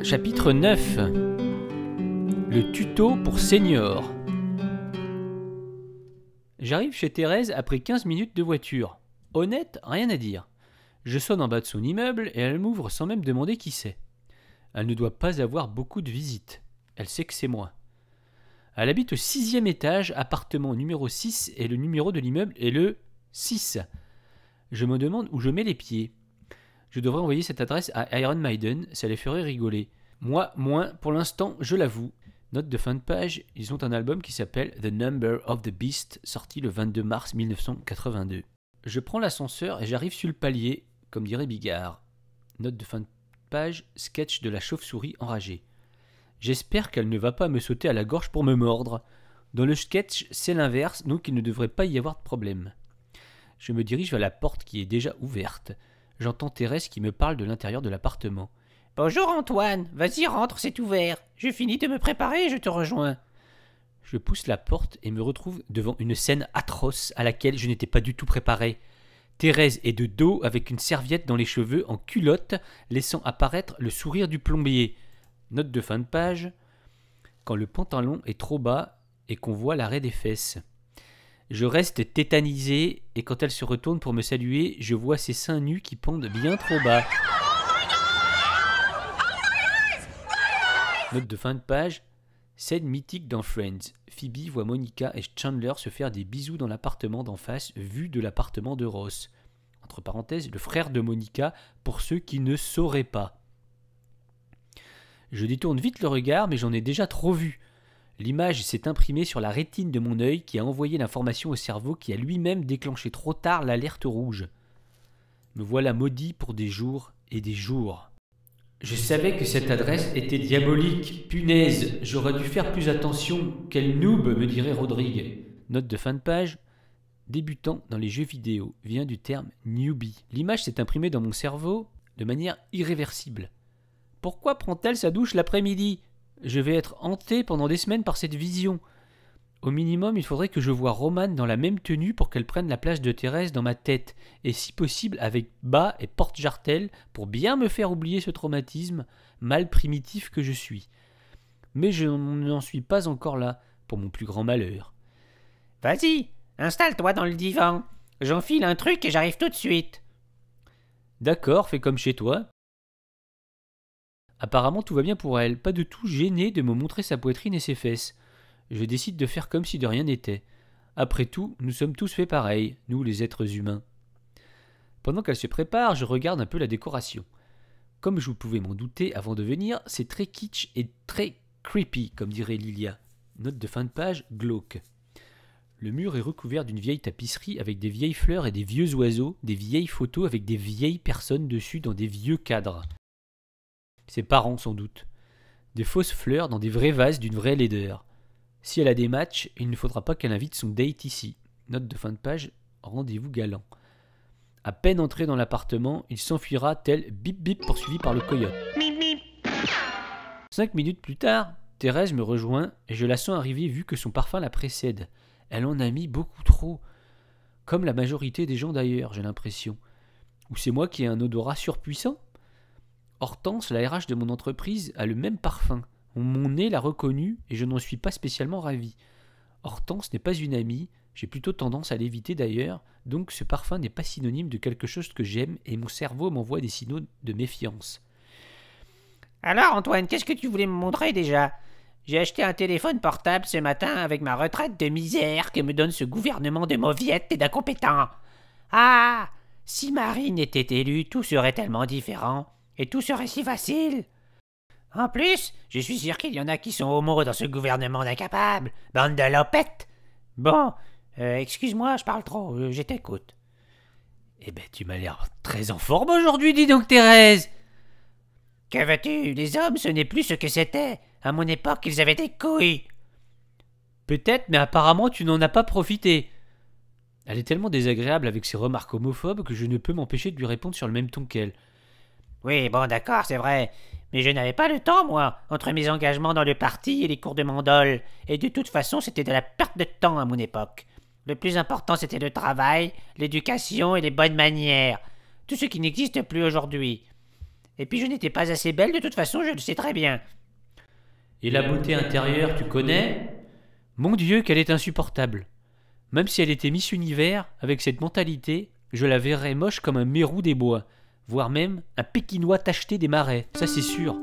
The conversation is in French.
Chapitre 9. Le tuto pour seniors. J'arrive chez Thérèse après 15 minutes de voiture. Honnête, rien à dire. Je sonne en bas de son immeuble et elle m'ouvre sans même demander qui c'est. Elle ne doit pas avoir beaucoup de visites. Elle sait que c'est moi. Elle habite au 6e étage, appartement numéro 6, et le numéro de l'immeuble est le 6. Je me demande où je mets les pieds. Je devrais envoyer cette adresse à Iron Maiden, ça les ferait rigoler. Moi, moins, pour l'instant, je l'avoue. Note de fin de page, ils ont un album qui s'appelle The Number of the Beast, sorti le 22 mars 1982. Je prends l'ascenseur et j'arrive sur le palier, comme dirait Bigard. Note de fin de page, sketch de la chauve-souris enragée. J'espère qu'elle ne va pas me sauter à la gorge pour me mordre. Dans le sketch, c'est l'inverse, donc il ne devrait pas y avoir de problème. Je me dirige vers la porte qui est déjà ouverte. J'entends Thérèse qui me parle de l'intérieur de l'appartement. « Bonjour Antoine, vas-y rentre, c'est ouvert. Je finis de me préparer et je te rejoins. » Je pousse la porte et me retrouve devant une scène atroce à laquelle je n'étais pas du tout préparé. Thérèse est de dos avec une serviette dans les cheveux en culotte, laissant apparaître le sourire du plombier. Note de fin de page. Quand le pantalon est trop bas et qu'on voit l'arrêt des fesses. Je reste tétanisé et quand elle se retourne pour me saluer, je vois ses seins nus qui pendent bien trop bas. Note de fin de page. Scène mythique dans Friends. Phoebe voit Monica et Chandler se faire des bisous dans l'appartement d'en face, vu de l'appartement de Ross. Entre parenthèses, le frère de Monica, pour ceux qui ne sauraient pas. Je détourne vite le regard, mais j'en ai déjà trop vu. L'image s'est imprimée sur la rétine de mon œil qui a envoyé l'information au cerveau qui a lui-même déclenché trop tard l'alerte rouge. Me voilà maudit pour des jours et des jours. Je savais que cette adresse était diabolique. Punaise, j'aurais dû faire plus attention. Quel noob, me dirait Rodrigue. Note de fin de page. Débutant dans les jeux vidéo vient du terme newbie. L'image s'est imprimée dans mon cerveau de manière irréversible. Pourquoi prend-elle sa douche l'après-midi ? Je vais être hanté pendant des semaines par cette vision. Au minimum, il faudrait que je voie Romane dans la même tenue pour qu'elle prenne la place de Thérèse dans ma tête, et si possible avec bas et porte-jartel pour bien me faire oublier ce traumatisme, mal primitif que je suis. Mais je n'en suis pas encore là, pour mon plus grand malheur. « Vas-y, installe-toi dans le divan. J'enfile un truc et j'arrive tout de suite. » D'accord, fais comme chez toi. Apparemment tout va bien pour elle, pas de tout gêné de me montrer sa poitrine et ses fesses. Je décide de faire comme si de rien n'était. Après tout, nous sommes tous faits pareil, nous les êtres humains. Pendant qu'elle se prépare, je regarde un peu la décoration. Comme je pouvais m'en douter avant de venir, c'est très kitsch et très creepy, comme dirait Lilia. Note de fin de page, glauque. Le mur est recouvert d'une vieille tapisserie avec des vieilles fleurs et des vieux oiseaux, des vieilles photos avec des vieilles personnes dessus dans des vieux cadres. Ses parents sans doute. Des fausses fleurs dans des vrais vases d'une vraie laideur. Si elle a des matchs, il ne faudra pas qu'elle invite son date ici. Note de fin de page, rendez-vous galant. À peine entré dans l'appartement, il s'enfuira tel bip bip poursuivi par le coyote. 5 minutes plus tard, Thérèse me rejoint et je la sens arriver vu que son parfum la précède. Elle en a mis beaucoup trop. Comme la majorité des gens d'ailleurs, j'ai l'impression. Ou c'est moi qui ai un odorat surpuissant ? Hortense, la RH de mon entreprise, a le même parfum. Mon nez l'a reconnu et je n'en suis pas spécialement ravi. Hortense n'est pas une amie, j'ai plutôt tendance à l'éviter d'ailleurs, donc ce parfum n'est pas synonyme de quelque chose que j'aime et mon cerveau m'envoie des signaux de méfiance. « Alors Antoine, qu'est-ce que tu voulais me montrer déjà ? J'ai acheté un téléphone portable ce matin avec ma retraite de misère que me donne ce gouvernement de mauviettes et d'incompétents. Ah, si Marine était élue, tout serait tellement différent. Et tout serait si facile. En plus, je suis sûr qu'il y en a qui sont homo dans ce gouvernement d'incapables. Bande de lopettes. Bon, excuse-moi, je parle trop, je t'écoute. » Eh ben, tu m'as l'air très en forme aujourd'hui, dis donc Thérèse. Que veux-tu, les hommes, ce n'est plus ce que c'était. À mon époque, ils avaient des couilles. Peut-être, mais apparemment, tu n'en as pas profité. Elle est tellement désagréable avec ses remarques homophobes que je ne peux m'empêcher de lui répondre sur le même ton qu'elle. Oui, bon, d'accord, c'est vrai. Mais je n'avais pas le temps, moi, entre mes engagements dans le parti et les cours de mandole. Et de toute façon, c'était de la perte de temps à mon époque. Le plus important, c'était le travail, l'éducation et les bonnes manières. Tout ce qui n'existe plus aujourd'hui. Et puis je n'étais pas assez belle de toute façon, je le sais très bien. Et la beauté intérieure, tu connais? Mon Dieu, qu'elle est insupportable. Même si elle était Miss Univers, avec cette mentalité, je la verrais moche comme un mérou des bois, voire même un Pékinois tacheté des marais, ça c'est sûr.